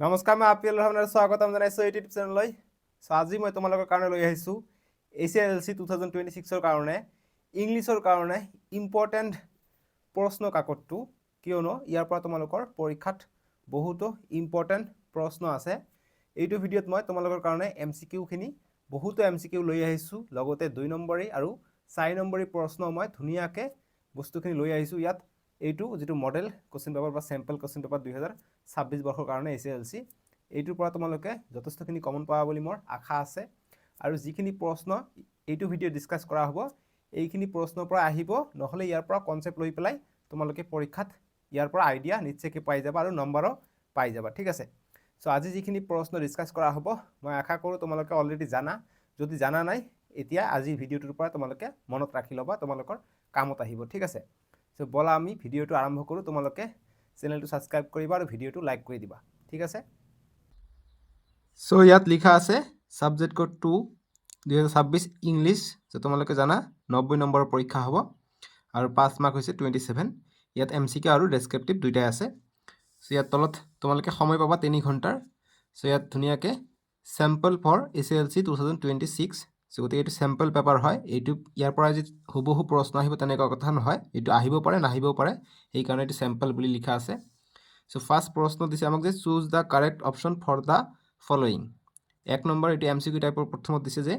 নমস্কাৰ, মই আপিল ৰহমানৰ স্বাগতম জনাইছোঁ ইউটিউব চেনেললৈ। আজি মই তোমালোকৰ কাৰণে লৈ আহিছোঁ ACLC 2026ৰ কাৰণে ইংলিছৰ কাৰণে ইম্পৰ্টেণ্ট প্ৰশ্ন কাকতটো, কিয়নো ইয়াৰ পৰা তোমালোকৰ পৰীক্ষাত বহুতো ইম্পৰ্টেণ্ট প্ৰশ্ন আছে। এইটো ভিডিঅ'ত মই তোমালোকৰ কাৰণে MCQখিনি বহুতো MCQ লৈ আহিছোঁ, লগতে 2 নম্বৰী আৰু 4 নম্বৰী প্ৰশ্ন মই ধুনীয়াকৈ বস্তুখিনি লৈ আহিছোঁ। ইয়াত এইটো যিটো মডেল কোশ্চেন পেপাৰ বা চেম্পল কোশ্চেন পেপাৰ 2026 বৰ্ষৰ কাৰণে ACLC, এইটোৰ পৰা তোমালোকে যথেষ্টখিনি কমন পাবা বুলি মোৰ আশা আছে। আৰু যিখিনি প্ৰশ্ন এইটো ভিডিঅ' ডিছকাছ কৰা হ'ব, এইখিনি প্ৰশ্নৰ পৰা আহিব, নহ'লে ইয়াৰ পৰা কনচেপ্ট লৈ পেলাই তোমালোকে পৰীক্ষাত ইয়াৰ পৰা আইডিয়া নিশ্চয়কৈ পাই যাবা আৰু নম্বৰো পাই যাবা, ঠিক আছে। চ' আজি যিখিনি প্ৰশ্ন ডিছকাছ কৰা হ'ব, মই আশা কৰোঁ তোমালোকে অলৰেডি জানা। যদি জানা নাই, এতিয়া আজি ভিডিঅ'টোৰ পৰা তোমালোকে মনত ৰাখি ল'বা, তোমালোকৰ কামত আহিব, ঠিক আছে। চ' ব'লা আমি ভিডিঅ'টো আৰম্ভ কৰোঁ। তোমালোকে চেনেলটো ছাবস্ক্ৰাইব কৰিবা আৰু ভিডিঅ'টো লাইক কৰি দিবা, ঠিক আছে। চ' ইয়াত লিখা আছে ছাবজেক্ট কোড 2 2026 ইংলিছ। চ' তোমালোকে জানা 90 নম্বৰৰ পৰীক্ষা হ'ব আৰু 5 মাৰ্ক হৈছে 27। ইয়াত MCQ আৰু ডেছক্ৰিপটিভ দুইটাই আছে। চ' ইয়াত তলত তোমালোকে সময় পাবা 3 ঘণ্টাৰ। চ' ইয়াত ধুনীয়াকৈ চেম্পল ফৰ ACLC 2026। চ' গতিকে এইটো চেম্পল পেপাৰ হয়। এইটো ইয়াৰ পৰা যি হুবহু প্ৰশ্ন আহিব তেনেকুৱা কথা নহয়, এইটো আহিব পাৰে নাহিবও পাৰে, সেইকাৰণে এইটো চেম্পল বুলি লিখা আছে। চ' ফাৰ্ষ্ট প্ৰশ্ন দিছে আমাক যে choose the correct option for the following. 1 number এইটো MCQ টাইপৰ প্ৰথমত দিছে যে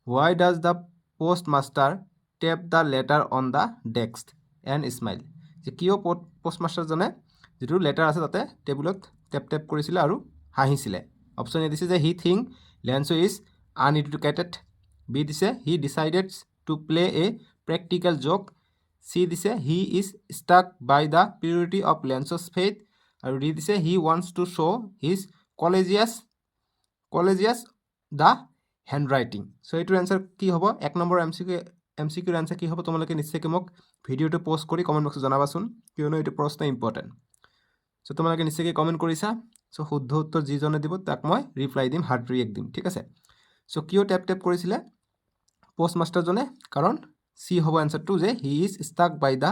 why does the postmaster tap the letter on the desk and smile. যে কিয় পোষ্ট মাষ্টাৰজনে যিটো লেটাৰ আছে তাতে টেবুলত টেপ টেপ কৰিছিলে আৰু হাঁহিছিলে। অপশ্যন এ দিছে যে he think Lencho is uneducated. B দিছে he decided to play a practical joke. C দিছে he is struck by the purity of Lencho's faith. আৰু ডি দিছে he wants to show' his colleagues the handwriting. So' এইটোৰ answer কি হ'ব? 1 number MCQৰ answer কি হ'ব? তোমালোকে নিশ্চয়কৈ মোক ভিডিঅ'টো প'ষ্ট কৰি কমেণ্ট বক্সত জনাবাচোন, কিয়নো এইটো প্ৰশ্ন ইম্পৰ্টেণ্ট। চ' তোমালোকে নিশ্চয়কৈ কমেণ্ট কৰিছা। চ' শুদ্ধ উত্তৰ যিজনে দিব তাক মই ৰিপ্লাই দিম, হাৰ্ট ৰিয়েক্ট দিম, ঠিক আছে। চ' কিয় টেপ টেপ কৰিছিলে পোষ্ট মাষ্টাৰজনে? কাৰণ চি হ'ব এনচাৰটো, যে he is struck by the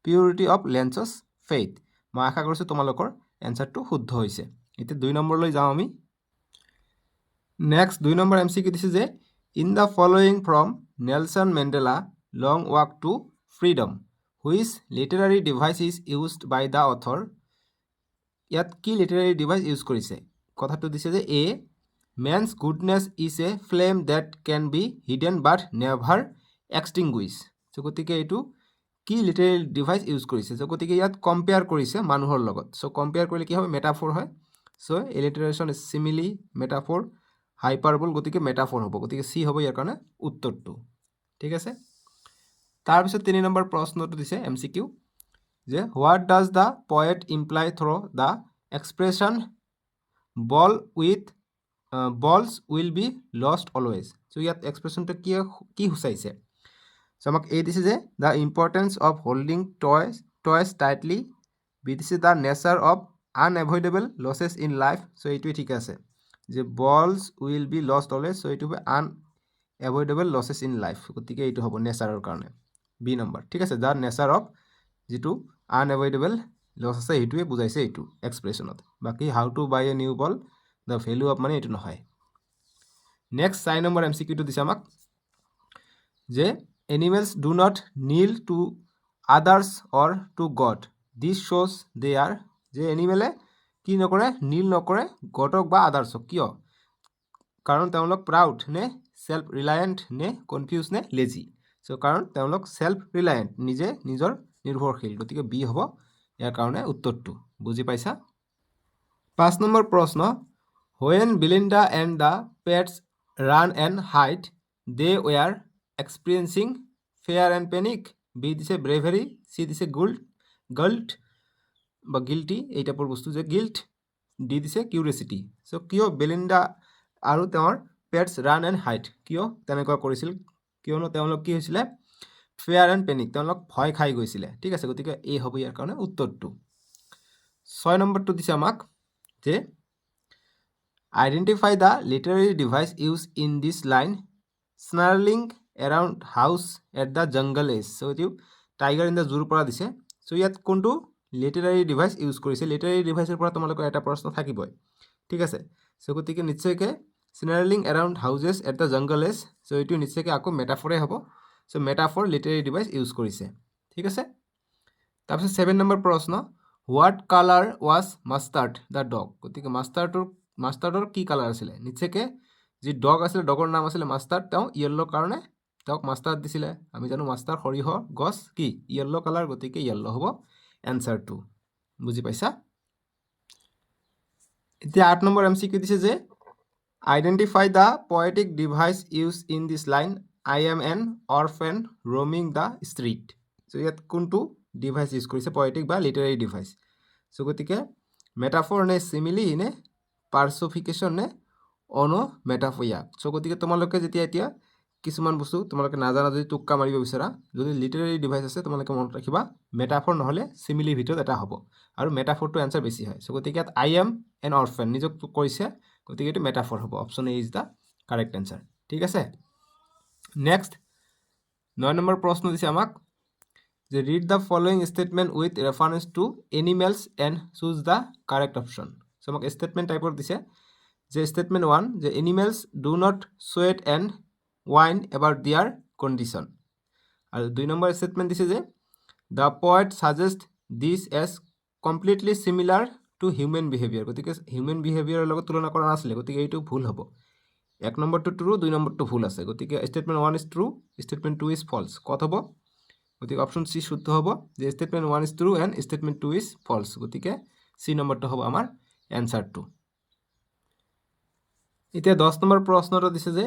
purity of Lencho's faith. মই আশা কৰিছোঁ তোমালোকৰ এনচাৰটো শুদ্ধ হৈছে। এতিয়া 2 নম্বৰলৈ যাওঁ আমি। নেক্সট 2 নম্বৰ MCQ দিছে যে in the following from Nelson Mandela long walk to freedom which literary device is used by the author. ইয়াত কি লিটাৰাৰী ডিভাইচ ইউজ কৰিছে? কথাটো দিছে যে a man's goodness is a flame that can be hidden but never extinguish. So' গতিকে এইটো কি literary device use কৰিছে? চ' গতিকে ইয়াত কম্পেয়াৰ কৰিছে মানুহৰ লগত। চ' কম্পেয়াৰ কৰিলে কি হ'ব? মেটাফৰ হয়। চ' এলিটাৰেশ্যন চিমিলি মেটাফৰ হাইপাৰবল, গতিকে মেটাফৰ হ'ব। গতিকে চি হ'ব ইয়াৰ কাৰণে উত্তৰটো, ঠিক আছে। তাৰপিছত 3 নম্বৰ প্ৰশ্নটো দিছে MCQ যে what does the poet imply through' the expression balls will be lost always. So' ইয়াত এক্সপ্ৰেশ্যনটো কি সূচাইছে? চ' আমাক এই দিছে যে the importance of holding toys tightly. B দিছে the nature of unavoidable losses in life. So' এইটোৱে ঠিক আছে, যে balls will be lost always. So' এইটো হ'ব আনএভইডেবল লছেছ ইন লাইফ। গতিকে এইটো হ'ব নেচাৰৰ কাৰণে বি নম্বৰ, ঠিক আছে। দ্য নেচাৰ অফ যিটো আনএভইডেবল লছ আছে সেইটোৱে বুজাইছে এইটো এক্সপ্ৰেশ্যনত। বাকী how to buy a new ball the value of money এইটো নহয়। নেক্সট 4 নম্বৰ MCQটো দিছে আমাক যে animals do not kneel to others or to God this শ্ব'জ দে আৰ। যে এনিমেলে কি নকৰে? নীল নকৰে গডক বা আদাৰ্ছক। কিয়? কাৰণ তেওঁলোক প্ৰাউড নে ছেল্ফ ৰিলায়েণ্ট নে কনফিউজ নে লেজি। চ' কাৰণ তেওঁলোক ছেল্ফ ৰিলায়েণ্ট, নিজৰ নিৰ্ভৰশীল। গতিকে বি হ'ব ইয়াৰ কাৰণে উত্তৰটো। বুজি পাইছা? 5 নম্বৰ প্ৰশ্ন when Belinda and the pets ran and hide they were experiencing fear and panic. B দিছে ব্ৰেভেৰী। চি দিছে গিল্ট বা গিল্টি, এই টাইপৰ বস্তু যে গিল্ট। ডি দিছে কিউৰিচিটি। চ' কিয় বেলিণ্ডা আৰু তেওঁৰ পেটছ ৰান এণ্ড হাইড কিয় তেনেকুৱা কৰিছিল? কিয়নো তেওঁলোক কি হৈছিলে? ফেয়াৰ এণ্ড পেনিক, তেওঁলোক ভয় খাই গৈছিলে, ঠিক আছে। গতিকে এই হ'ব ইয়াৰ কাৰণে উত্তৰটো। 6 নম্বৰটো দিছে আমাক যে identify the literary device use in this line snarling around houses at the jungle edge. So' এইটো টাইগাৰ ইন দ্য জুৰ পৰা দিছে। চ' ইয়াত কোনটো লিটাৰেৰী ডিভাইচ ইউজ কৰিছে? লিটাৰেৰী ডিভাইচৰ পৰা তোমালোকৰ এটা প্ৰশ্ন থাকিবই, ঠিক আছে সো গতিকে নিশ্চয়কৈ snarling around houses at the jungle edge so এইটো নিশ্চয়কৈ আকৌ মেটাফৰে হ'ব so metaphor literary device use কৰিছে ঠিক আছে তাৰপিছত 7 নম্বৰ প্ৰশ্ন what colour was mustard the dog গতিকে মাষ্টাৰ্ডৰ কি কালাৰ আছিলে নিশ্চয়কৈ যি ডগ আছিলে ডগৰ নাম আছিলে মাষ্টাৰ্ড তেওঁ য়েল্লো কাৰণে তেওঁক মাষ্টাৰ্ড দিছিলে আমি জানো মাষ্টাৰ সৰিয়হ গছ কি য়েল্লো কালাৰ গতিকে য়েল্লো হ'ব এনচাৰটো বুজি পাইছা এতিয়া 8 নম্বৰ এমচিকিউ দিছে যে identify the poetic device use in this line I am an orphan roaming the street so' ইয়াত কোনটো ডিভাইচ ইউজ কৰিছে পয়েটিক বা লিটাৰেৰী ডিভাইচ চ' গতিকে মেটাফৰ নে চিমিলি নে পাৰ্চফিকেশ্যন নে মেটাফয়া চ' গতিকে তোমালোকে যেতিয়া এতিয়া কিছুমান বস্তু তোমালোকে নাজানা যদি টোক্কা মাৰিব বিচৰা যদি লিটাৰেৰী ডিভাইচ আছে তোমালোকে মনত ৰাখিবা মেটাফৰ নহ'লে চিমিলিৰ ভিতৰত এটা হ'ব আৰু মেটাফৰটো এনচাৰ বেছি হয় চ' গতিকে ইয়াত আই এম এন অৰফেন নিজক কৈছে গতিকে এইটো মেটাফৰ হ'ব option A is the correct answer ঠিক আছে নেক্সট 9 নম্বৰ প্ৰশ্ন দিছে আমাক যে read the following statement with reference to animals and choose the correct option so' আমাক ষ্টেটমেণ্ট টাইপৰ দিছে যে ষ্টেটমেণ্ট 1 যে animals do not sweat and whine about their condition আৰু 2 নম্বৰ ষ্টেটমেণ্ট দিছে যে the poet suggests this as completely similar to human behavior গতিকে human বিহেভিয়াৰৰ লগত তুলনা কৰা নাছিলে গতিকে এইটো ভুল হ'ব 1 নম্বৰটো ট্ৰু 2 নম্বৰটো ভুল আছে গতিকে statement 1 is true statement 2 is false ক'ত হ'ব গতিকে অপশ্যন চি শুদ্ধ হ'ব যে statement 1 is true and statement 2 is false গতিকে চি নম্বৰটো হ'ব আমাৰ এনচাৰটো এতিয়া 10 নম্বৰ প্ৰশ্নটো দিছে যে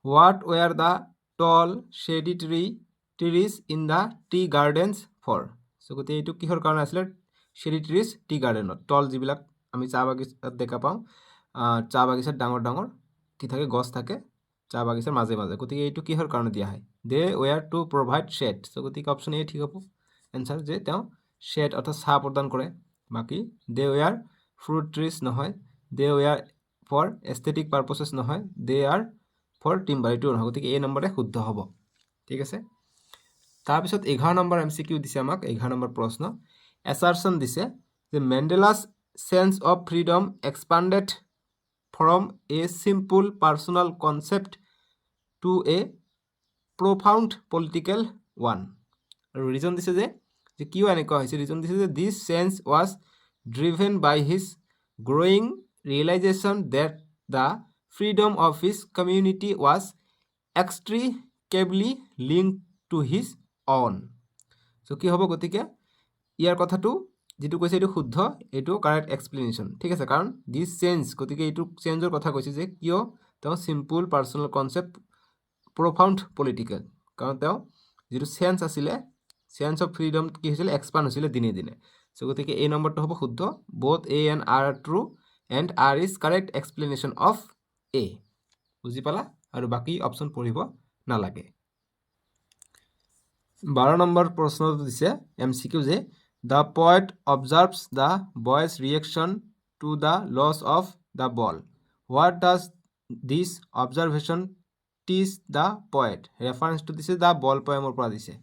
What were the tall shady trees in the tea gardens for? So গতিকে এইটো কিহৰ কাৰণে আছিলে shady trees tea gardenত tall যিবিলাক আমি চাহ বাগিচাত দেখা পাওঁ চাহ বাগিচাত ডাঙৰ ডাঙৰ কি থাকে গছ থাকে চাহ বাগিচাৰ মাজে মাজে গতিকে এইটো কিহৰ কাৰণে দিয়া হয় they were to provide shade so গতিকে অপশ্যন এ ঠিক হ'ব এনচাৰ যে তেওঁ shade অৰ্থাৎ ছাঁ প্ৰদান কৰে বাকি they were fruit trees নহয় they were for aesthetic purposes নহয় they are ফৰ টিম্বাৰ এইটো নহয় গতিকে এ নম্বৰে শুদ্ধ হ'ব ঠিক আছে তাৰপিছত 11 নম্বৰ এমচিকিউ দিছে আমাক 11 নম্বৰ প্ৰশ্ন এছাৰচন দিছে যে Mandela's sense of freedom expanded from a simple personal concept to a profound political one আৰু ৰিজন দিছে যে কিয় এনেকুৱা হৈছে ৰিজন দিছে যে this sense was driven by his growing realisation that the freedom of his community was extricably linked to his own so কি হ'ব গতিকে ইয়াৰ কথাটো যেটো কৈছে এটো শুদ্ধ এটো কাৰেক্ট এক্সপ্লেনেশন ঠিক আছে কাৰণ দিস চেঞ্জ গতিকে এটো চেঞ্জৰ কথা কৈছে যে কিয় তেওঁ সিম্পল পাৰ্সোনাল কনসেপ্ট প্ৰফাউণ্ড পলিটিক্যাল কাৰণ তেওঁ যেটো চেঞ্জ আছিল চেঞ্জ অফ ফ্ৰীডম কি হৈছিল এক্সপান্ড হৈছিল দিনে দিনে সো গতিকে এই নম্বৰটো হ'ব শুদ্ধ both a and r are true and r is correct explanation of A বুজি পালা আৰু বাকি অপচন পঢ়িব নালাগে 12 নম্বৰ প্ৰশ্নটো দিছে এমসিকিউ যে the poet observes the boy's reaction to the loss of the ball what does this observation teach the poet reference to দিছে the ball poemৰ পৰা দিছে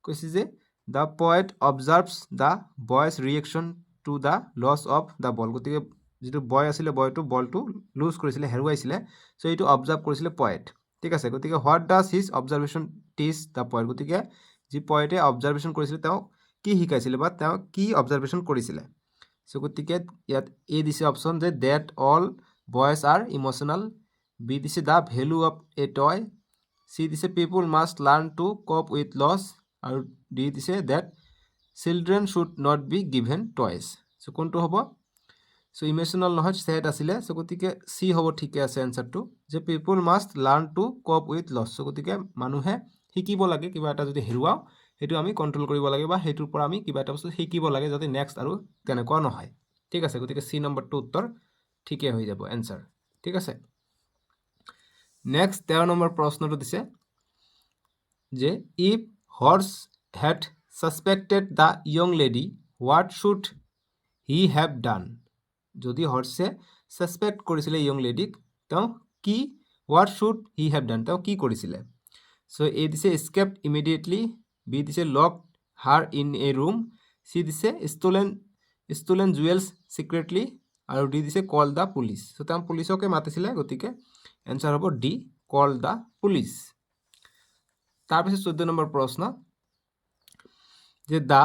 কৈছে যে the poet observes the boy's reaction to the loss of the ball গতিকে যেটো বয় আছিল বয়টো বলটো loose কৰিছিল হেৰুৱাইছিল সো এইটো অবজাৰ্ভ কৰিছিল পয়েট ঠিক আছে গতিকে হোৱাট ডাজ হিজ অবজাৰভেশন টিচ দা পয়েট গতিকে যি পয়েটে অবজাৰভেশন কৰিছিল তেওঁ কি শিকাইছিল বা তেওঁ কি অবজাৰভেশন কৰিছিল সো গতিকে ইয়াত এ দিছে অপচন যে that all boys are emotional B দিছে the value of a toy C দিছে people must learn to cope with loss আৰু ডি দিছে that children should not be given toys so কোনটো হ'ব সো ইমোশনাল নহয় সেট আছিলে সো গতিকে সি হ'ব ঠিকে আছে আনসারটো যে people must learn to cope with loss so গতিকে মানুহে শিকিব লাগে কিবা এটা যদি হেৰুৱাও হেতু আমি কন্ট্ৰোল কৰিব লাগে বা হেতুৰ পৰা আমি কিবা এটা বস্তু শিকিব লাগে যাতে নেক্সট আৰু তেনেকুৱা নহয় ঠিক আছে গতিকে সি নম্বৰটো উত্তৰ ঠিকে হৈ যাব আনসাৰ ঠিক আছে নেক্সট 13 নম্বৰ প্ৰশ্নটো দিছে যে if Horace had suspected the young lady what should he have done যদি হৰ্সে সাসপেক্ট কৰিছিল ইয়ং লেডিক তেওঁ কি what should he have done তেওঁ কি কৰিছিল সো এ দিছে এস্কেপড ইমিডিয়েটলি বি দিছে locked her in a room C দিছে স্টোলেন জুয়েলস সিক্ৰেটলি আৰু ডি দিছে কল দ্য পুলিচ সো তেওঁ পুলিচকে মাতিছিলে গতিকে এনসাৰ হ'ব ডি কল দ্য পুলিচ তাৰপিছত 14 নম্বৰ প্ৰশ্ন যে the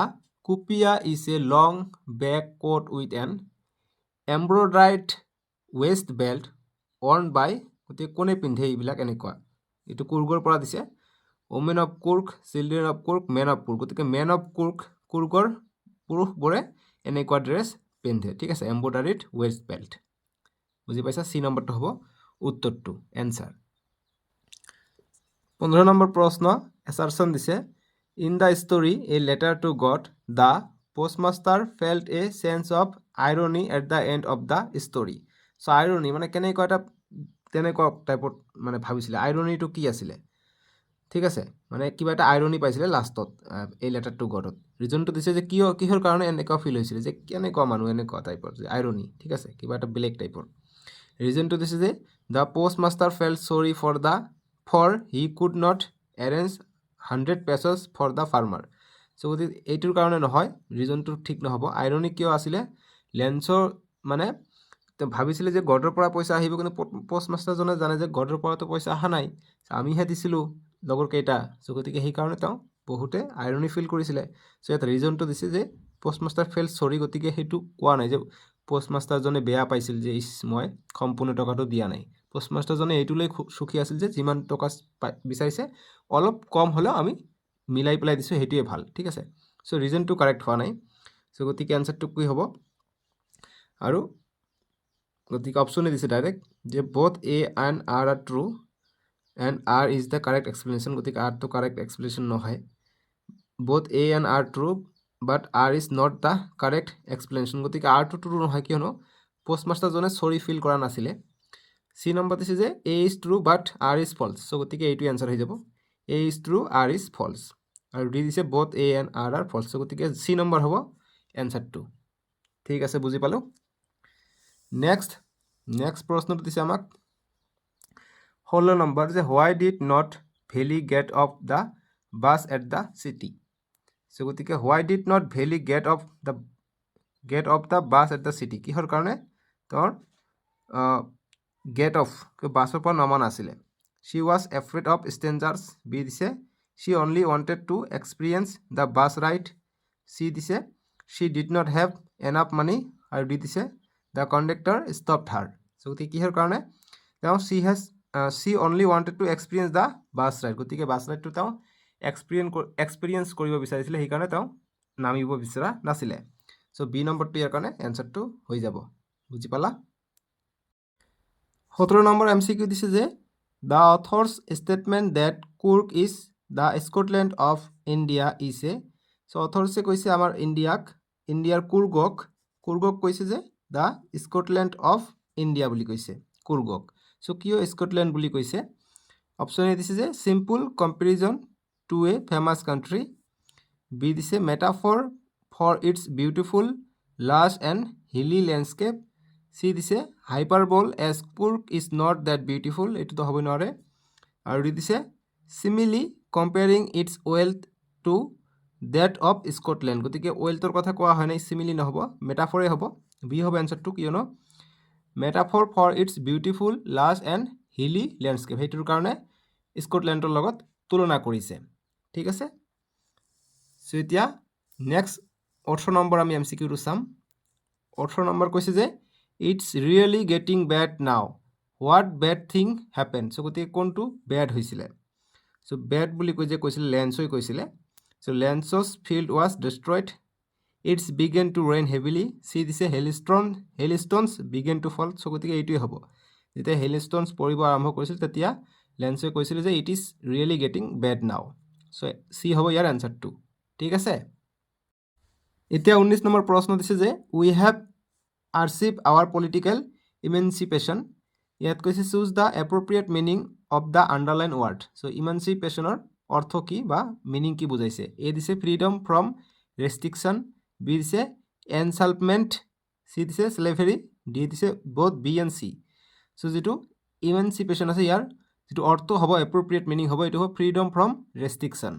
kuppia is a long black coat with an embroidered waist belt worn by গতিকে কোনে পিন্ধে এইবিলাক এনেকুৱা এইটো কুৰ্গৰ পৰা দিছে women of Coorg children of Coorg men of Coorg গতিকে মেন অফ কুৰ্গৰ পুৰুষবোৰে এনেকুৱা ড্ৰেছ পিন্ধে ঠিক আছে এমব্ৰইডাৰিড ৱেষ্ট বেল্ট বুজি পাইছা সি নম্বৰটো হ'ব উত্তৰটো এনসাৰ 15 নম্বৰ প্ৰশ্ন এছাৰচন দিছে in the story a letter to god the postmaster felt a sense of irony at the and of the story so irony মানে কেনেকুৱা এটা তেনেকুৱা টাইপত মানে ভাবিছিলে আইৰনিটো কি আছিলে ঠিক আছে মানে কিবা এটা আইৰনি পাইছিলে লাষ্টত এই লেটাৰ টু গডত ৰিজনটো দিছে যে কিহৰ কাৰণে এনেকুৱা ফিল হৈছিলে যে কেনেকুৱা মানুহ এনেকুৱা টাইপৰ যে আইৰনি ঠিক আছে কিবা এটা বেলেগ টাইপৰ ৰিজনটো দিছে যে the postmaster felt sorry for he could not arrange 100 pesos for the farmer so গতিকে এইটোৰ কাৰণে নহয় ৰিজনটো ঠিক নহ'ব আইৰনি কিয় আছিলে লেন্সৰ মানে ভাবিছিলে যে গডৰ পৰা পইচা আহিব কিন্তু পোষ্টমাষ্টাৰজনে জানে যে গডৰ পৰাতো পইচা অহা নাই আমিহে দিছিলোঁ লগৰ কেইটা সো গতিকে সেইকাৰণে তেওঁ বহুতে আইৰনি ফিল কৰিছিলে সো ইয়াত ৰিজনটো দিছে যে পোষ্টমাষ্টাৰ ফেল্ট সৰি গতিকে সেইটো কোৱা নাই যে পোষ্টমাষ্টাৰজনে বেয়া পাইছিল যে মই সম্পূৰ্ণ টকাটো দিয়া নাই পোষ্টমাষ্টাৰজনে এইটোলৈ সুখী আছিল যে যিমান টকা বিচাৰিছে অলপ কম হ'লেও আমি মিলাই পেলাই দিছোঁ সেইটোৱে ভাল ঠিক আছে সো ৰিজনটো কাৰেক্ট হোৱা নাই সো গতিকে এনসাৰটো কি হ'ব আৰু গতিকে অপশ্যনে দিছে ডাইৰেক্ট যে both A and R R true and R is the correct explanation গতিকে আৰটো কাৰেক্ট এক্সপ্লেনেশ্যন নহয় both A and R true but R is not the correct explanation গতিকে আৰটো ট্ৰু নহয় কিয়নো পোষ্টমাষ্টাৰজনে চৰি ফিল কৰা নাছিলে সি নম্বৰ দিছে যে A is true but R is false so গতিকে এইটো এনসাৰ হৈ যাব A is true R is false আৰু ডি দিছে both A and R are false so গতিকে সি নম্বৰ হ'ব এনসাৰটো ঠিক আছে বুজি পালোঁ নেক্সট প্ৰশ্নটো দিছে আমাক 16 নম্বৰ যে why did not Valli get off the bus at the city so গতিকে why did not Valli get off the bus at the city কিহৰ কাৰণে তেওঁৰ গেট অফ বাছৰ পৰা নমা নাছিলে she was afraid of strangers B দিছে she only wanted to experience the bus ride C দিছে she did not have enough money আৰু ডি দিছে the conductor stopped her so গতিকে কিহৰ কাৰণে তেওঁ C only wanted to experience the bus ride গতিকে bus ৰাইডটো তেওঁ এক্সপিৰিয়েঞ্চ কৰিব বিচাৰিছিলে সেইকাৰণে তেওঁ নামিব বিচৰা নাছিলে সো বি নম্বৰটো ইয়াৰ কাৰণে এনসাৰটো হৈ যাব বুজি পালা 17 নম্বৰ এমচিকিউ দিছে যে the author's statement that Coorg is the Scotland of India is a so অথৰ্ছে কৈছে আমাৰ ইণ্ডিয়াৰ কুৰ্গক কৈছে যে দ্য স্কটলেণ্ড অফ ইণ্ডিয়া বুলি কৈছে কুৰ্গক সো কিয় স্কটলেণ্ড বুলি কৈছে অপশ্যন এ দিছে যে simple comparison to a famous country B দিছে metaphor for its beautiful lush and hilly landscape C দিছে hyperbole as Coorg is not that beautiful এইটোতো হ'ব নোৱাৰে আৰু ডি দিছে simile comparing its wealth to that of Scotland গতিকে ৱেল্থৰ কথা কোৱা হয় নাই চিমিলি নহ'ব মেটাফৰে হ'ব বি হ'ব এনসাৰটো কিয়নো metaphor for its beautiful lush and hilly landscape সেইটোৰ কাৰণে স্কটলেণ্ডৰ লগত তুলনা কৰিছে ঠিক আছে সো এতিয়া নেক্সট 18 নম্বৰ আমি এমচিকিউটো চাম 18 নম্বৰ কৈছে যে it's really getting bad now what bad thing happen so গতিকে কোনটো বেড হৈছিলে সো বেড বুলি কৈছিলে লেন্সই কৈছিলে so Lencho's field was destroyed it's began to rain heavily C দিছে hailstones began to fall so গতিকে এইটোৱে হ'ব যেতিয়া হেলিষ্টনছ পৰিব আৰম্ভ কৰিছিল তেতিয়া লেন্সই কৈছিলে যে it is really getting bad নাও সো চি হ'ব ইয়াৰ এনসাৰটো ঠিক আছে এতিয়া 19 নম্বৰ প্ৰশ্ন দিছে যে উই হেভ আৰ্চিভ আৱাৰ পলিটিকেল ইমেঞ্চিপেশ্যন ইয়াত কৈছে choose the appropriate meaning of the underline word so ইমেঞ্চিপেশ্যনৰ অৰ্থ কি বা মিনিং কি বুজাইছে এ দিছে ফ্ৰীডম ফ্ৰম ৰেষ্ট্ৰিকশ্যন বি দিছে এনচালপমেণ্ট চি দিছে স্লেভেৰী ডি দিছে both B and C so যিটো ইমেঞ্চিপেশ্যন আছে ইয়াৰ যিটো অৰ্থ হ'ব এপ্ৰপ্ৰিয়েট মিনিং হ'ব এইটো হ'ব ফ্ৰীডম ফ্ৰম ৰেষ্ট্ৰিকশ্যন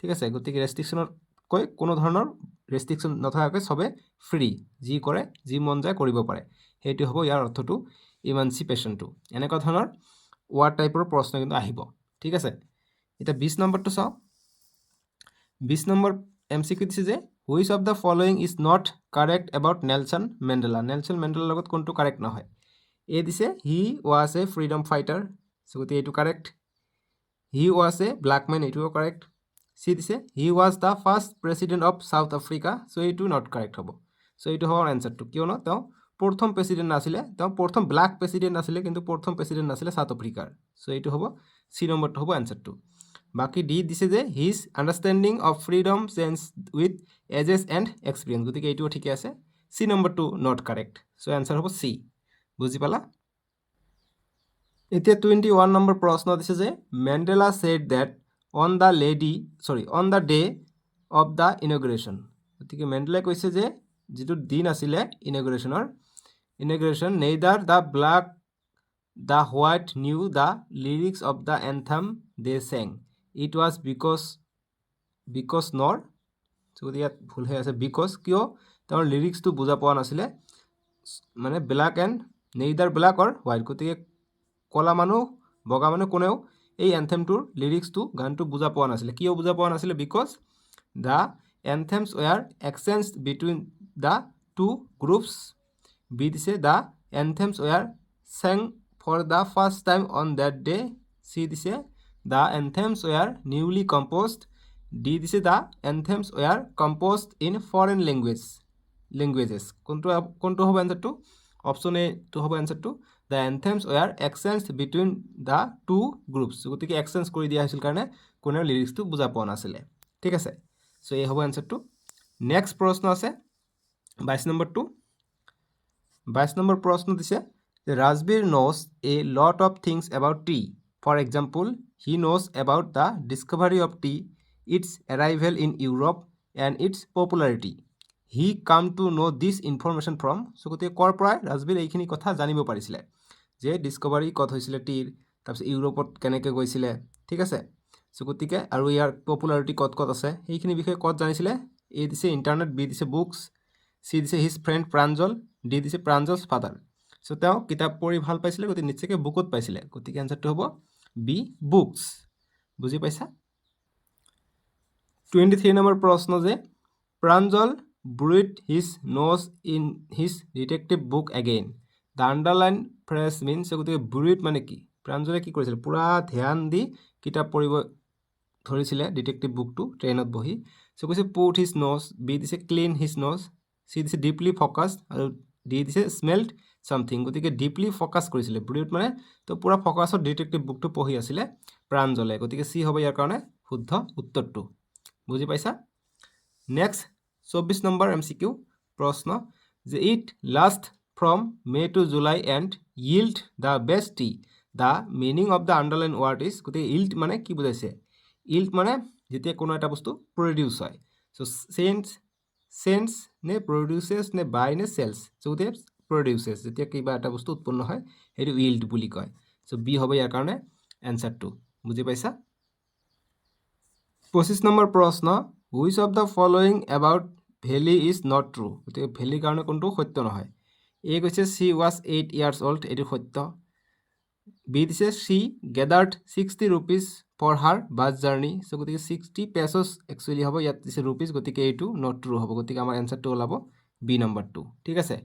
ঠিক আছে গতিকে ৰেষ্ট্ৰিকশ্যনতকৈ কোনো ধৰণৰ ৰেষ্ট্ৰিকশ্যন নথকাকৈ চবে ফ্ৰী যি কৰে যি মন যায় কৰিব পাৰে সেইটো হ'ব ইয়াৰ অৰ্থটো ইমানচিপেশ্যনটো এনেকুৱা ধৰণৰ ৱাৰ্ড টাইপৰ প্ৰশ্ন কিন্তু আহিব ঠিক আছে এতিয়া 20 নম্বৰটো চাওঁ 20 নম্বৰ MCQ দিছে যে which of the following is not correct about Nelson Mandela লগত কোনটো কাৰেক্ট নহয় এ দিছে he was a freedom fighter so গতি এইটো correct he was a black man এইটোও কাৰেক্ট সি দিছে he was the first president of South Africa so এইটো not correct হ'ব so এইটো হ'ব আনসারটো কিয়নো তেওঁ প্ৰথম প্ৰেসিডেন্ট নাছিলে তেওঁ প্ৰথম ব্ল্যাক প্ৰেসিডেন্ট নাছিলে কিন্তু প্ৰথম প্ৰেসিডেন্ট নাছিলে সাউথ আফ্ৰিকাৰ so এইটো হ'ব সি নম্বৰটো হ'ব আনসারটো বাকি ডি দিছে যে his understanding of freedom change with ages and experience গতিকে এইটো ঠিকে আছে সি নম্বৰটো নট কাৰেক্ট সো আনসাৰ হ'ব সি বুজি পালা এতিয়া 21 নম্বৰ প্ৰশ্ন দিছে যে Mandela said that on the day of the inauguration গতিকে মেন্ডেলাই কৈছে যে যেটো দিন আছিলে inauguration neither the black the white knew the lyrics of the anthem they sang it was because nor so ইয়াত ভুল হৈ আছে because কিয় তেওঁৰ লিৰিক্সটো বুজা পোৱা নাছিলে মানে black and neither black or white গতিকে কলা মানুহ বগা মানুহ কোনেও এই এন্থেমটোৰ লিৰিক্সটো গানটো বুজা পোৱা নাছিলে কিয় বুজা পোৱা নাছিলে because the anthems were exchanged between the two groups b দিছে the anthems were sang for the first time on that day c দিছে the anthems were newly composed d দিছে the anthems were composed in foreign languages কোনটো হ'ব আনসারটো option A তো হ'ব আনসারটো the anthems were exchanged between the two groups গতিকে exchange কৰি দিয়া হৈছিল কাৰণে কোনেও লিৰিক্সটো বুজা পোৱা নাছিলে ঠিক আছে সো এই হ'ব আনসাৰটো নেক্সট প্ৰশ্ন আছে 22 নম্বৰটো 22 নম্বৰ প্ৰশ্ন দিছে Rajbir knows a lot of things about tea. For example, he knows about the discovery of tea, its arrival in Europe, and its popularity. He come to know this information from so গতিকে কৰ পৰা ৰাজবীৰ এইখিনি কথা জানিব পাৰিছিলে যে ডিসকভাৰী কত হৈছিলে টিৰ তাৰপিছত ইউৰোপত কেনেকৈ গৈছিলে ঠিক আছে সো গতিকে আৰু ইয়াৰ পপুলাৰিটি কত আছে এইখিনি বিষয়ে কত জানিছিলে এ দিছে ইন্টাৰনেট বি দিছে বুকস সি দিছে হিজ ফ্ৰেণ্ড প্ৰাঞ্জল ডি দিছে প্ৰাঞ্জলছ ফাদাৰ সো তেওঁ কিতাপ পঢ়ি ভাল পাইছিলে গতিকে নিশ্চয়কৈ বুকত পাইছিলে গতিকে আনসারটো হ'ব বি বুকস বুজি পাইছা 23 নম্বৰ প্ৰশ্ন যে Pranjal bruit his nose in his detective book again the underline phrase means গতিকে bruit মানে কি প্ৰাঞ্জলে কি কৰিছিল পুৰা ধ্যান দি কিতাপ পঢ়িব ধৰিছিলে ডিটেকটিভ বুকটো ট্ৰেইনত বহি সো কৈছে put his nose b দিছে clean his nose c দিছে deeply focused আৰু d দিছে smelled something গতিকে deeply focus কৰিছিলে bruit মানে তো পুৰা ফকাসত ডিটেকটিভ বুকটো পঢ়ি আছিল প্ৰাঞ্জলে গতিকে c হ'ব ইয়াৰ কাৰণে শুদ্ধ উত্তৰটো বুজি পাইছা নেক্সট 24 নম্বৰ MCQ প্ৰশ্ন যে it last from May to July and yield the best tea the meaning of the underline word is গতিকে yield মানে কি বুজাইছে yield মানে যেতিয়া কোনো এটা বস্তু প্ৰডিউস হয় সো সেন্স নে প্ৰডিউসেস নে বাই নে সেলস সো গতিকে প্ৰডিউসেস যেতিয়া কিবা এটা বস্তু উৎপন্ন হয় সেইটো yield বুলি কয় সো বি হ'ব ইয়াৰ কাৰণে আনসাৰটো বুজি পাইছা 25 নম্বৰ প্ৰশ্ন which of the following about valley is not true গতিকে ভেলিৰ কাৰণে কোনটো সত্য নহয় এ কৈছে she was 8 years old এটো সত্য বি দিছে she gathered 60 rupees for her bus journey so গতিকে 60 pesos actually হ'ব ইয়াত দিছে rupees গতিকে এইটো not true হ'ব গতিকে আমাৰ আনসাৰটো ওলাব বি নম্বৰটো ঠিক আছে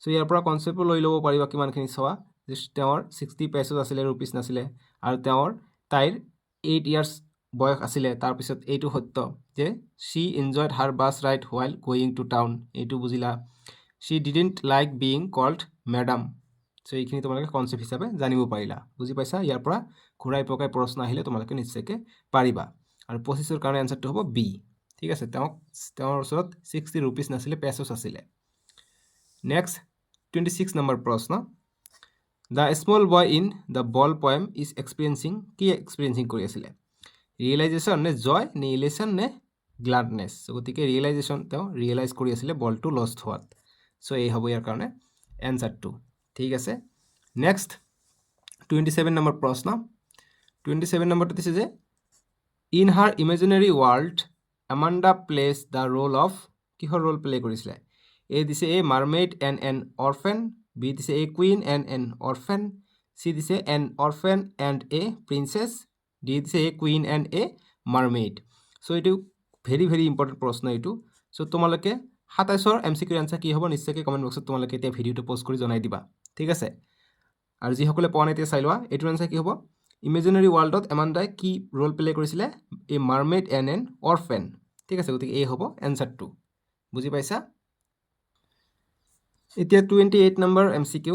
সো ইয়াৰ পৰা কনসেপ্ট লৈ ল'ব পাৰিবা কিমানখিনি চোৱা যে তেওঁৰ 60 pesos আছিলে rupees নাছিলে আৰু তাইৰ 8 years বয়স আছিলে তাৰ পিছত এইটো সত্য যে she enjoyed her bus ride while going to town এইটো বুজিলা she didn't like being called madam so এইখিনি তোমালোকে কনসেপ্ট হিচাপে জানিব পাৰিলা বুজি পাইছা ইয়াৰ পৰা ঘুৰাই পকাই প্ৰশ্ন আহিলে তোমালোকে নিশ্চয়কৈ পাৰিবা আৰু 25 ৰ কাৰণে আনসাৰটো হ'ব বি ঠিক আছে তেওঁৰ ওচৰত 60 rupees নাছিলে pesos আছিলে নেক্সট 26 নম্বৰ প্ৰশ্ন the small boy in the ball poem is experiencing কি এক্সপেৰিয়েন্সিং কৰি আছিলে ৰিয়েলাইজেশন নে জয় নে ইলেশন নে গ্লাডনেস সো গতিকে ৰিয়েলাইজেশন তেওঁ ৰিয়েলাইজ কৰি আছিলে বলটো লষ্ট হোৱাত সো এই হ'ব ইয়াৰ কাৰণে আনসাৰটো ঠিক আছে নেক্সট 27 নম্বৰ প্ৰশ্ন 27 নম্বৰটো দিছে যে in her imaginary world Amanda plays the role of কিহৰ ৰোল প্লে কৰিছিলে এ দিছে a mermaid and an orphan B দিছে a queen and an orphan, C দিছে an orphan and a princess, D দিছে a queen and a mermaid. So' এইটো very very important প্ৰশ্ন এইটো। চ' তোমালোকে 27ৰ MCQ এনচাৰ কি হ'ব নিশ্চয়কৈ কমেণ্ট বক্সত তোমালোকে এতিয়া ভিডিঅ'টো প'ষ্ট কৰি জনাই দিবা, ঠিক আছে। আৰু যিসকলে পোৱা নাই এতিয়া চাই লোৱা, এইটোৰ এনচাৰ কি হ'ব? ইমেজিনাৰী ৱৰ্ল্ডত এমাণ্ডাই কি ৰোল প্লে কৰিছিলে? এ মাৰমেইড এণ্ড এন অৰফেন, ঠিক আছে। গতিকে এই হ'ব এনচাৰটো, বুজি পাইছা? এতিয়া 28 number MCQ,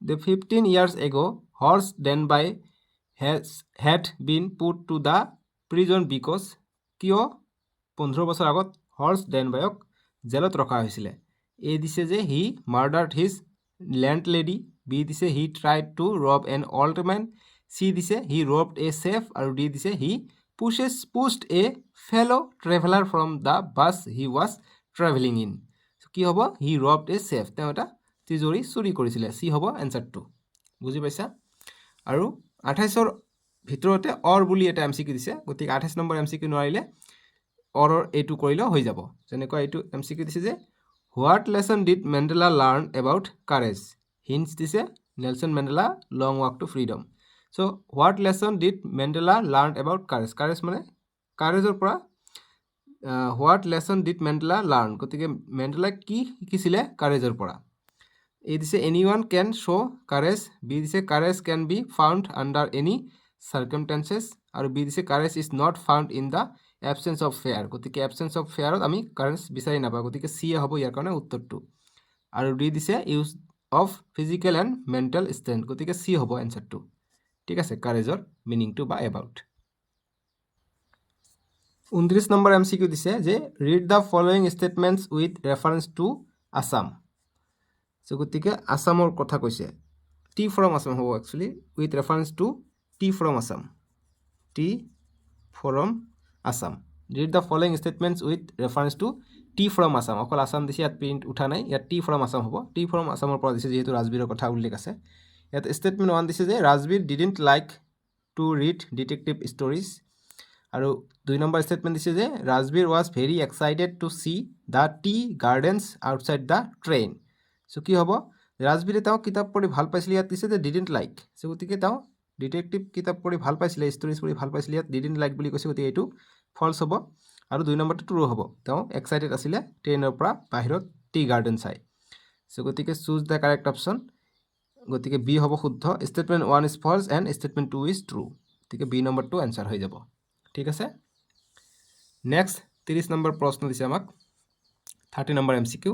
the 15 years ago horse Denby had been put to the prison because কিয় 15 বছৰ আগত হৰ্চ ডেনবায়ক জেলত ৰখা হৈছিলে? এ দিছে যে হি মাৰ্ডাৰ্ড হিজ লেণ্ডলেডি, বি দিছে he tried to rob an old men, C দিছে হি ৰবড এ চেফ, আৰু ডি দিছে he pushed a fellow traveller from the bus he was travelling in. কি হ'ব? হি ৰবড এ চেফ, তেওঁ এটা তিজোৰি চুৰি কৰিছিলে। চি হ'ব এনচাৰটো, বুজি পাইছা? আৰু 28ৰ ভিতৰতে অৰ বুলি এটা MCQ দিছে, গতিকে 28 নম্বৰ MCQ নোৱাৰিলে অৰৰ এইটো কৰিলেও হৈ যাব। যেনেকুৱা এইটো MCQ দিছে যে what lesson did Mandela learn about courage, hints দিছে Nelson Mandela long walk to freedom. So' what lesson did Mandela learn about courage, courage মানে কাৰেজৰ পৰা what lesson did Mandela learn, গতিকে মেণ্ডেলাই কি শিকিছিলে কাৰেজৰ পৰা? এ দিছে এনি ওৱান কেন শ্ব' কাৰেজ, বি দিছে courage can be found under any circumstances, আৰু বি দিছে courage is not found in the absence of fair, গতিকে এবচেঞ্চ অফ ফেয়াৰত আমি কাৰেজ বিচাৰি নাপাওঁ, গতিকে চি হ'ব ইয়াৰ কাৰণে উত্তৰটো। আৰু ডি দিছে use of physical and mental strength, গতিকে চি হ'ব এনচাৰটো, ঠিক আছে, কাৰেজৰ মিনিংটো বা এবাউট। 29 নম্বৰ MCQ দিছে যে read the following statements with reference to Assam. So' গতিকে আছামৰ কথা কৈছে, টি ফ্ৰম আছাম হ'ব actually, with reference to tea from Assam, tea from Assam. Read the following statements with reference to tea from Assam, অকল আছাম দিছে, ইয়াত প্ৰিণ্ট উঠা নাই, ইয়াত টি ফ্ৰম আছাম হ'ব। টি ফ্ৰম আছামৰ পৰা দিছে যিহেতু ৰাজবীৰৰ কথা উল্লেখ আছে। ইয়াত ষ্টেটমেণ্ট 1 দিছে যে Rajvir didn't like to read detective stories, আৰু 2 নম্বৰ ষ্টেটমেণ্ট দিছে যে Rajvir was very excited to see the tea gardens outside the train. So' কি হ'ব? ৰাজবীৰে তেওঁ কিতাপ পঢ়ি ভাল পাইছিলে, ইয়াত দিছে যে ডিডণ্ট লাইক, চ' গতিকে তেওঁ ডিটেক্টিভ কিতাপ পঢ়ি ভাল পাইছিলে, ষ্টৰিজ পঢ়ি ভাল পাইছিলে, ইয়াত ডিডণ্ট লাইক বুলি কৈছে, গতিকে এইটো ফল্ছ হ'ব। আৰু 2 নম্বৰটো ট্ৰু হ'ব, তেওঁ এক্সাইটেড আছিলে ট্ৰেইনৰ পৰা বাহিৰত টি গাৰ্ডেন চাই। চ' গতিকে চুজ দ্য কাৰেক্ট অপশ্যন, গতিকে বি হ'ব শুদ্ধ। Statement 1 is false and statement 2 is true, গতিকে বি নম্বৰটো এনচাৰ হৈ যাব, ঠিক আছে। নেক্সট 30 নম্বৰ প্ৰশ্ন দিছে আমাক, 30 নম্বৰ MCQ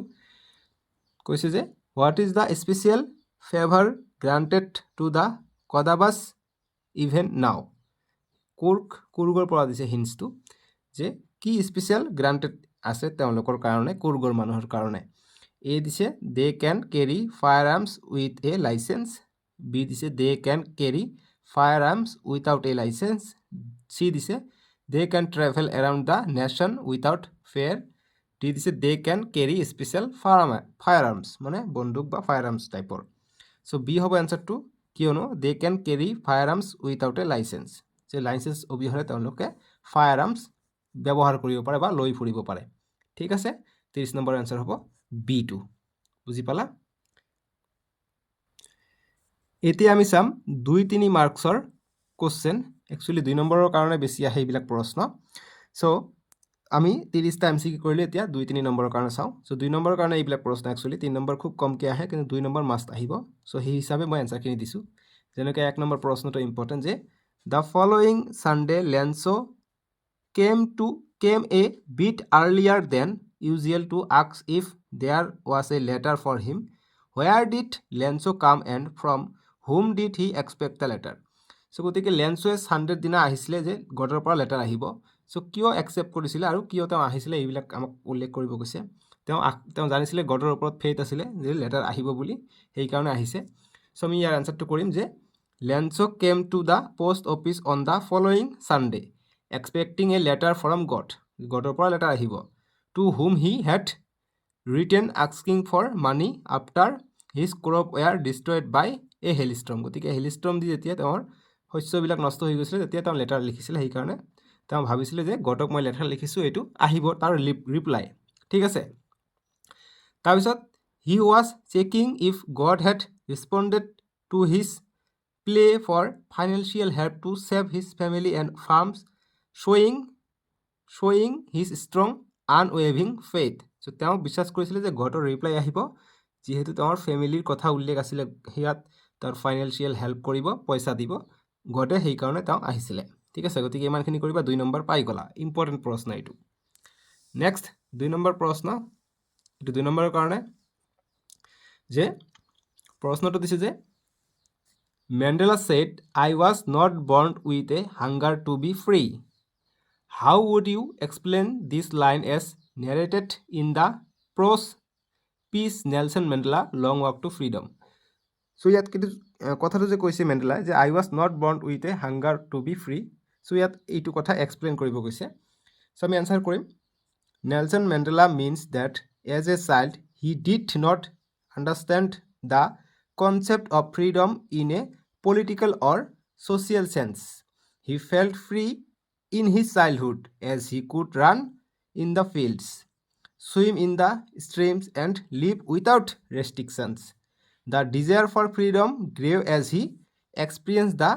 কৈছে যে what is the special favour granted to the Kodavas even now. কুৰ্গৰ পৰা দিছে হিণ্টছটো যে কি স্পেচিয়েল গ্ৰাণ্টেড আছে তেওঁলোকৰ কাৰণে, কুৰ্গৰ মানুহৰ কাৰণে। এ দিছে they can carry firearms with a licence, B দিছে they can carry firearms without a licence, C দিছে they can travel around the nation without fare, D দিছে they can carry special firearms, মানে বন্দুক বা fire arms টাইপৰ। চ' B হ'ব এনচাৰটো, কিয়নো দে can carry firearms without a licence, যে licence অবিহনে তেওঁলোকে ফায়াৰ আৰ্মছ ব্যৱহাৰ কৰিব পাৰে বা লৈ ফুৰিব পাৰে, ঠিক আছে। 30 নম্বৰ এনচাৰ হ'ব B2, বুজি পালা? এতিয়া আমি চাম 2-3 মাৰ্কছৰ কুৱেশ্যন, একচুৱেলি 2 নম্বৰৰ কাৰণে বেছি আহে এইবিলাক প্ৰশ্ন। চ' আমি 30টা MCQ কৰিলে, এতিয়া 2-3 নম্বৰৰ কাৰণে চাওঁ। চ' 2 নম্বৰৰ কাৰণে এইবিলাক প্ৰশ্ন একচুৱেলি 3 নম্বৰ খুব কমকৈ আহে, কিন্তু 2 নম্বৰ মাষ্ট আহিব। চ' সেই হিচাপে মই এনচাৰখিনি দিছোঁ। যেনেকৈ 1 নম্বৰ প্ৰশ্নটো ইম্পৰ্টেণ্ট যে the following Sunday Lencho' came a bit earlier than usual to ask if there was a letter for him, where did Lencho' come and from whom did he expect the letter. So' গতিকে লেঞ্চ'য়ে ছানডেৰ দিনা আহিছিলে যে গডৰ পৰা letter আহিব। চ' কিয় accept কৰিছিলে আৰু কিয় তেওঁ আহিছিলে, এইবিলাক আমাক উল্লেখ কৰিব গৈছে। তেওঁ জানিছিলে গডৰ ওপৰত ফেইথ আছিলে যে লেটাৰ আহিব বুলি, সেইকাৰণে আহিছে। চ' আমি ইয়াৰ এনচাৰটো কৰিম যে Lencho' came to the post office on the following Sunday expecting a letter from God, গডৰ পৰা লেটাৰ আহিব। To whom he had written asking for money after his crop were destroyed by a hailstorm, গতিকে hailstorm দি যেতিয়া তেওঁৰ শস্যবিলাক নষ্ট হৈ গৈছিলে তেতিয়া তেওঁ লেটাৰ লিখিছিলে, সেইকাৰণে তেওঁ ভাবিছিলে যে গডক মই লেটাৰ লিখিছোঁ, এইটো আহিব তাৰ ৰিপ্লাই, ঠিক আছে। তাৰপিছত he was checking if god head responded to his plea for financial help to save his family and farms, showing his strong unwavering faith. So তেওঁ বিশ্বাস কৰিছিলে যে গডৰ ৰিপ্লাই আহিব যিহেতু তেওঁৰ ফেমিলিৰ কথা উল্লেখ আছিলে হিয়াত তেওঁৰ ফাইনেন্সিয়েল হেল্প কৰিব পইচা দিব গডে সেইকাৰণে তেওঁ আহিছিলে ঠিক আছে গতিকে ইমানখিনি কৰিবা 2 নম্বৰ পাই গলা ইম্পৰ্টেণ্ট প্ৰশ্ন এইটো নেক্সট 2 নম্বৰ প্ৰশ্ন এইটো 2 নম্বৰৰ কাৰণে যে প্ৰশ্নটো দিছে যে Mandela said, I was not born with a hunger to be free. How would you explain this line as narrated in the prose piece Nelson Mandela Long Walk to Freedom? So ইয়াত কিন্তু কথাটো যে কৈছে Mandela যে I was not born with a hunger to be free. So ইয়াত এইটো কথা explain কৰিব কৈছে so আমি আনসাৰ কৰিম Nelson Mandela means that as a child he did not understand the concept of freedom in a political or social sense. He felt free in his childhood as he could run in the fields, swim in the streams and live without restrictions. The desire for freedom grew as he experienced the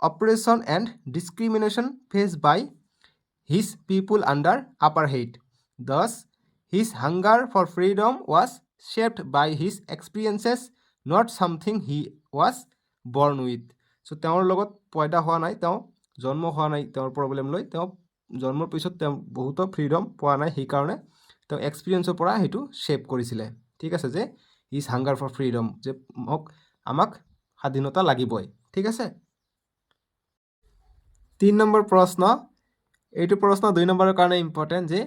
oppression and discrimination faced by his people under apartheid. Thus, his hunger for freedom was shaped by his experiences, not something he was born with. So তেওঁৰ লগত পয়দা হোৱা নাই তেওঁ জন্ম হোৱা নাই তেওঁৰ প্ৰব্লেম লৈ তেওঁ জন্মৰ পিছত তেওঁ বহুত ফ্ৰীডম পোৱা নাই সেইকাৰণে তেওঁ এক্সপিৰিয়েন্সৰ পৰা হেতু শেপ কৰিছিলে ঠিক আছে যে ইজ হাঙ্গাৰ ফৰ ফ্ৰীডম যে আমাক স্বাধীনতা লাগিবই ঠিক আছে 3 নম্বৰ প্ৰশ্ন এইটো প্ৰশ্ন 2 নম্বৰৰ কাৰণে ইম্পৰ্টেন্ট যে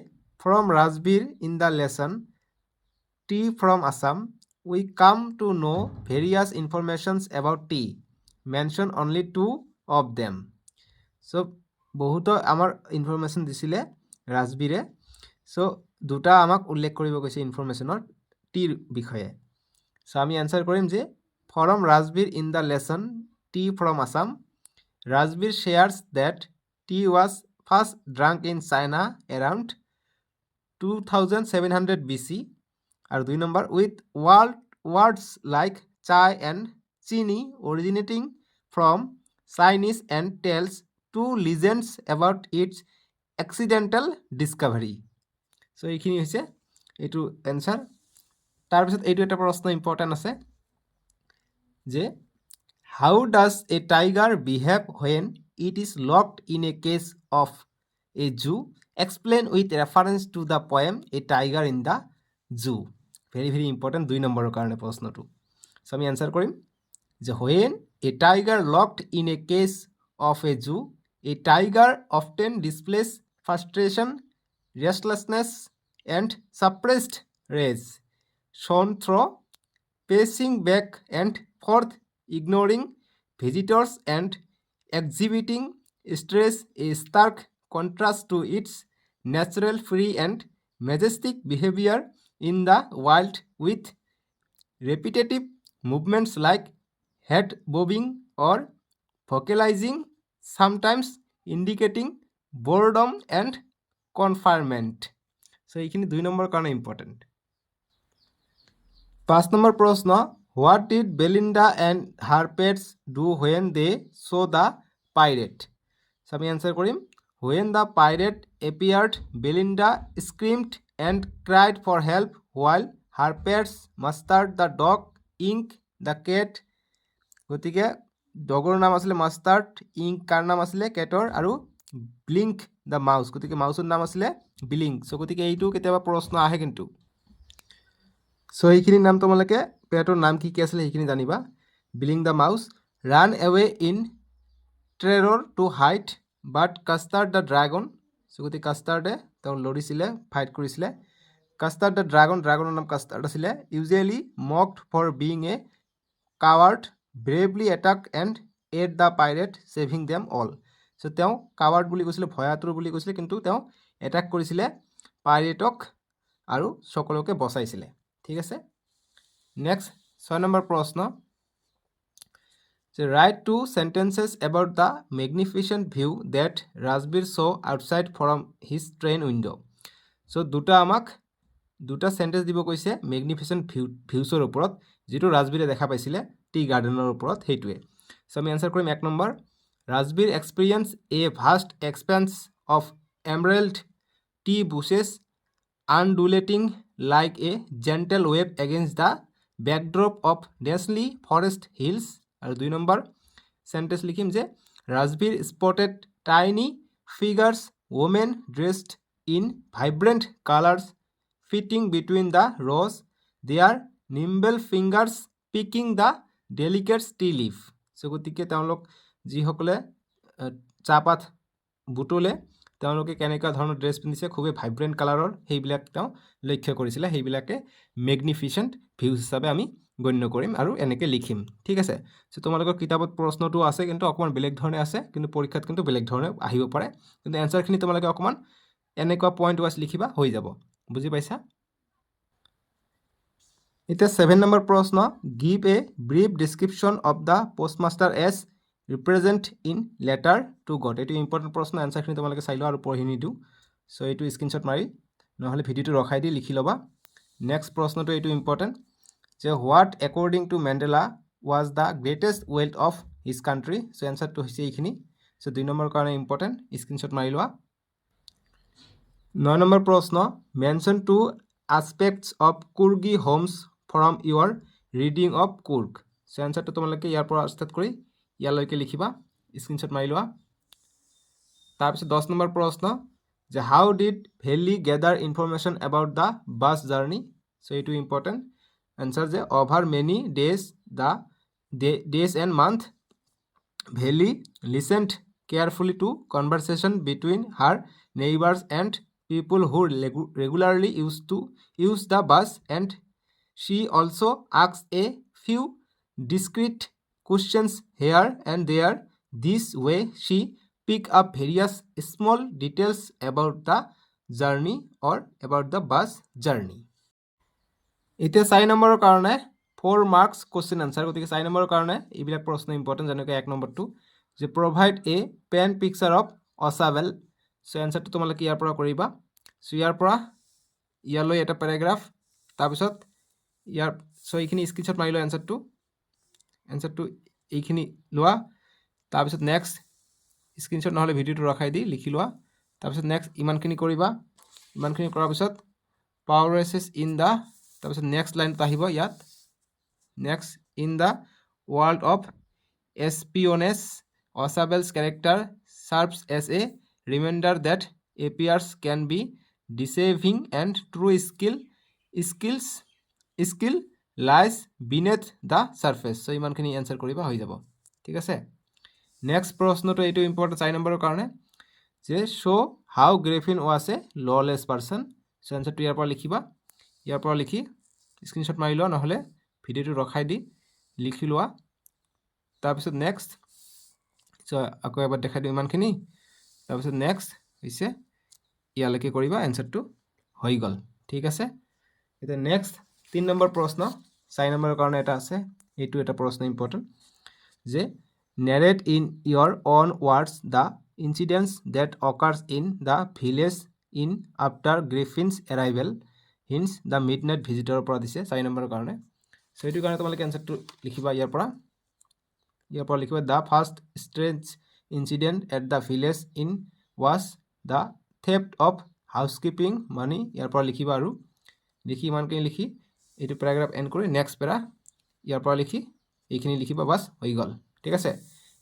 from Rajbir in the lesson Tea from Assam we come to know various informations about tea. Mention only 2 of them. So, বহুতো আমাৰ ইনফৰমেশ্যন দিছিলে ৰাজবীৰে সো দুটা আমাক উল্লেখ কৰিব কৈছে ইনফৰমেশ্যনৰ টিৰ বিষয়ে সো আমি আনসাৰ কৰিম যে from Rajbir in the lesson Tea from Assam Rajbir shares that tea was first drunk in China around 2700 BC are 2 number with words like chai and chini originating from Chinese and tells 2 legends about its accidental discovery. So এইখিনি হৈছে এইটো answer তাৰ পিছত এইটো এটা প্ৰশ্ন important আছে যে how does a tiger behave when it is locked in a cage of a zoo? Explain with reference to the poem A Tiger in the Zoo. Very important 2 নম্বৰৰ কাৰণে প্ৰশ্নটো সো আমি আনসাৰ কৰিম যে when a tiger locked in a cage of a zoo a tiger often displays frustration restlessness and suppressed rage shown through pacing back and forth ignoring visitors and exhibiting stress a stark contrast to its natural free and majestic behavior in the wild with repetitive movements like head bobbing or vocalizing sometimes indicating boredom and confinement. So এইখিনি 2 নম্বৰৰ কাৰণে important 5 number প্ৰশ্ন what did Belinda and her pets do when they saw the pirate? So আমি answer কৰিম when the pirate appeared Belinda screamed and cried for help while her pets Mustard the dog Ink the cat গতিকে ডগৰ নাম আছিল mustard ink কাৰ নাম আছিল কেটৰ আৰু blink the mouse গতিকে মাউসৰ নাম আছিল ব্লিংক সো গতিকে এইটো কেতিয়াবা প্ৰশ্ন আহে কিন্তু সো এইখিনি নাম তোমালোকে পেটৰ নাম কি কি আছিল এইখিনি জানিবা Blink the mouse ran away in terror to hide but Custard the dragon so গতিকে কাষ্টাৰ্ডে তেওঁ লৰিছিলে ফাইট কৰিছিলে কাষ্টাৰ্ড দ্য ড্ৰাগনৰ নাম কাষ্টাৰ্ড আছিল usually mocked for being a coward bravely attacked and ate the pirate saving them all. So তেওঁ coward বুলি কৈছিল ভয়াতুৰ বুলি কৈছিল কিন্তু তেওঁ এটাক কৰিছিলে পাইৰেটক আৰু সকলোকে বচাইছিলে ঠিক আছে নেক্সট 6 নম্বৰ প্ৰশ্ন যে write 2 sentences about the magnificent view that Rajbir saw outside from his train window. So দুটা আমাক দুটা সেন্টেন্স দিব কৈছে মেগনিফিসেন্ট ভিউসৰ ওপৰত যেটো ৰাজবীৰে দেখা পাইছিলে টি গাৰ্ডেনৰ ওপৰত হেইটোৱে সো আমি আনসাৰ কৰিম 1 number Rajvir experience a vast expanse of emerald tea bushes undulating like a gentle wave against the backdrop of densely forest hills আৰু 2 নম্বৰ সেন্টেন্স লিখিম যে Rajbir spotted tiny figures women dressed in vibrant colors fitting between the rows their nimble fingers picking the delicate tea leaf so গতিকে তেওঁলোক যিসকলে চাহপাত বুটলে তেওঁলোকে কেনেকুৱা ধৰণৰ ড্ৰেছ পিন্ধিছে খুবেই ভাইব্ৰেণ্ট কালাৰৰ সেইবিলাক তেওঁ লক্ষ্য কৰিছিলে সেইবিলাকে মেগনিফিসেন্ট ভিউজ হিচাপে আমি গণ্য কৰিম আৰু এনেকৈ লিখিম ঠিক আছে সো তোমালোকৰ কিতাপত প্ৰশ্নটো আছে কিন্তু অকমান বেলেগ ধৰণে আছে কিন্তু পৰীক্ষাত কিন্তু বেলেগ ধৰণে আহিব পাৰে কিন্তু এনসাৰখিনি তোমালোকে অকমান এনেকুৱা পইণ্ট ৱাইজ লিখিবা হৈ যাব বুজি পাইছা এটা 7 নম্বৰ প্ৰশ্ন give a brief description of the postmaster as represent in letter to God এইটো ইম্পৰ্টেণ্ট প্ৰশ্ন এনসাৰখিনি তোমালোকে চাই লোৱা আৰু পঢ়ি নিদিওঁ সো এইটো স্ক্ৰীনশ্বট মাৰি নহ'লে ভিডিঅ'টো ৰখাই দি লিখি ল'বা নেক্সট প্ৰশ্নটো এইটো ইম্পৰ্টেণ্ট যে what according to Mandela was the greatest wealth of his country so এনসাৰটো হৈছে এইখিনি সো 2 নম্বৰ কাৰণে ইম্পৰ্টেণ্ট স্ক্ৰীনশ্বট মাৰি লোৱা 9 নম্বৰ প্ৰশ্ন mention two aspects of Coorgi homes from your reading of Coorg so এনসাৰটো তোমালোকে ইয়াৰ পৰা ষ্টাৰ্ট কৰি ইয়ালৈকে লিখিবা স্ক্ৰীনশ্বট মাৰি লোৱা তাৰপিছত 10 নম্বৰ প্ৰশ্ন যে how did Valli gather information about the bus journey so এইটো ইম্পৰ্টেণ্ট এনসাৰ যে over many days and month Valli listened carefully to conversation between her neighbours and people who regularly use the bus and she also asks a few discreet questions here and there this way she pick up various small details about the journey or about the bus journey এতিয়া 4 নম্বৰৰ কাৰণে 4 marks question answer গতিকে 4 নম্বৰৰ কাৰণে এইবিলাক প্ৰশ্ন important যেনেকৈ 1 নম্বৰটো যে provide a pen picture of Oswald so এনসাৰটো তোমালোকে ইয়াৰ পৰা কৰিবা সো ইয়াৰ পৰা ইয়ালৈ এটা প্যাৰাগ্ৰাফ তাৰপিছত ইয়াৰ সো এইখিনি স্ক্ৰীনশ্বট মাৰি লোৱা এনসাৰটো এইখিনি লোৱা তাৰপিছত নেক্সট স্ক্ৰীনশ্বট নহলে ভিডিঅ'টো ৰখাই দি লিখি লোৱা তাৰপিছত নেক্সট ইমানখিনি কৰিবা ইমানখিনি কৰাৰ পিছত পাৱাৰেছেছ ইন দা তাৰপিছত নেক্সট লাইনত আহিব ইয়াত next in the world of espionage Oswald's character serves as a reminder that appears can be deceiving and true skill lies beneath the surface so ইমানখিনি এনসাৰ কৰিবা হৈ যাব ঠিক আছে নেক্সট প্ৰশ্নটো এইটো ইম্পৰ্টেন্ট 4 নম্বৰৰ কাৰণে যে শো হাউ গ্ৰেফিন ওয়াজ এ ললেছ পাৰ্সন সো এনসাৰটো ইয়াৰ পৰা লিখিবা ইয়াৰ পৰা লিখি স্ক্ৰীনশ্বট মাৰি লোৱা নহলে ভিডিঅ'টো ৰখাই দি লিখি লোৱা তাৰপিছত নেক্সট সো আকৌ এবাৰ দেখাই দিওঁ ইমানখিনি তাৰপিছত নেক্সট হৈছে ইয়ালৈকে কৰিবা এনসাৰটো হৈ গল ঠিক আছে এটা নেক্সট 3 নম্বৰ প্ৰশ্ন 4 নম্বৰৰ কাৰণে এটা আছে এইটো এটা প্ৰশ্ন ইম্পৰ্টেন্ট যে narrate in your own words the incidents that occurs in the village in after Griffin's arrival hence the midnight visitor পৰা দিছে 4 নম্বৰৰ কাৰণে সো এইটো কাৰণে তোমালোকে এনসাৰটো লিখিবা ইয়াৰ পৰা লিখিবা the first strange incident at the village in was the theft of housekeeping money ইয়াৰ পৰা লিখিবা আৰু লিখি ইমানখিনি লিখি এইটো প্যাৰাগ্ৰাফ এন্ড কৰি নেক্সট প্যাৰা ইয়াৰ পৰা লিখি এইখিনি লিখিবা বাস হৈ গল ঠিক আছে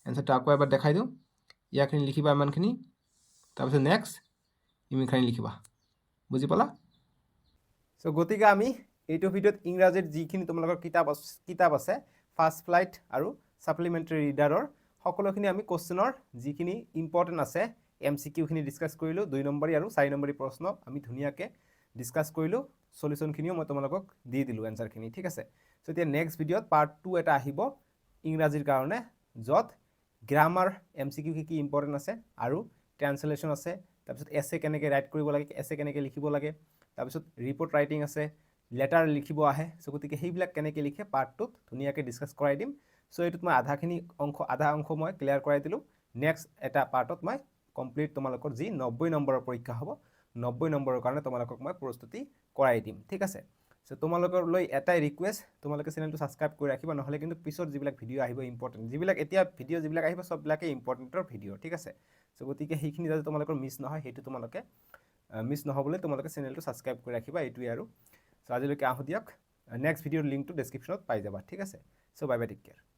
এনসাৰটো আকৌ এবাৰ দেখাই দিওঁ ইয়াখিনি লিখিবা ইমানখিনি তাৰপিছত নেক্সট ইমানখিনি লিখিবা বুজি পালা সো গতিকে আমি এইটো ভিডিঅ'ত ইংৰাজীৰ যিখিনি তোমালোকৰ কিতাপ আছে ফাৰ্ষ্ট ফ্লাইট আৰু সাপ্লিমেণ্টাৰী ৰিডাৰৰ সকলোখিনি আমি কোশ্চেনৰ যিখিনি ইম্পৰ্টেন্ট আছে এমসিকিউখিনি ডিসকাস কৰিলো 2 নম্বৰী আৰু 4 নম্বৰী প্ৰশ্ন আমি ধুনিয়াকে ডিসকাস কৰিলো সলিউশনখিনিও মই তোমালোকক দি দিলো এনসাৰখিনি ঠিক আছে সো এতিয়া নেক্সট ভিডিঅ'ত পাৰ্ট 2 এটা আহিব ইংৰাজীৰ কাৰণে যত গ্ৰামাৰ এমসিকিউ কি ইম্পৰ্টেন্ট আছে আৰু ট্ৰান্সলেচন আছে তাৰপিছত এছে কেনেকৈ ৰাইট কৰিব লাগে এছে কেনেকৈ লিখিব লাগে তাৰপিছত ৰিপৰ্ট ৰাইটিং আছে লেটাৰ লিখিব আহে সো গতিকে সেইবিলাক কেনেকৈ লিখে পাৰ্ট 2ত ধুনিয়াকে ডিসকাস কৰাই দিম সো এইটোত মই আধা অংশ মই ক্লিয়াৰ কৰাই দিলো নেক্সট এটা পাৰ্টত মই কমপ্লিট তোমালোকৰ যি 90 নম্বৰৰ পৰীক্ষা হ'ব 90 নম্বৰৰ কাৰণে তোমালোকক মই প্ৰস্তুতি কৰাই দিম ঠিক আছে সো তোমালোকলৈ এটাই ৰিকুৱেষ্ট তোমালোকে চেনেলটো সাবস্ক্ৰাইব কৰি ৰাখিবা নহলে কিন্তু পিছত যিবিলাক ভিডিও আহিব ইম্পৰ্টেন্ট যিবিলাক এতিয়া ভিডিও যিবিলাক আহিব সববিলাকে ইম্পৰ্টেন্টৰ ভিডিও ঠিক আছে সো গতিকে সেইখিনি যাতে তোমালোকৰ মিছ নহয় হেতু তোমালোকে মিছ নহবলৈ তোমালোকে চেনেলটো সাবস্ক্ৰাইব কৰি ৰাখিবা এইটোই আৰু সো আজিলৈকে আহো দিয়ক নেক্সট ভিডিওৰ লিংকটো ডেসক্ৰিপচনত পাই যাবা ঠিক আছে so bye bye take care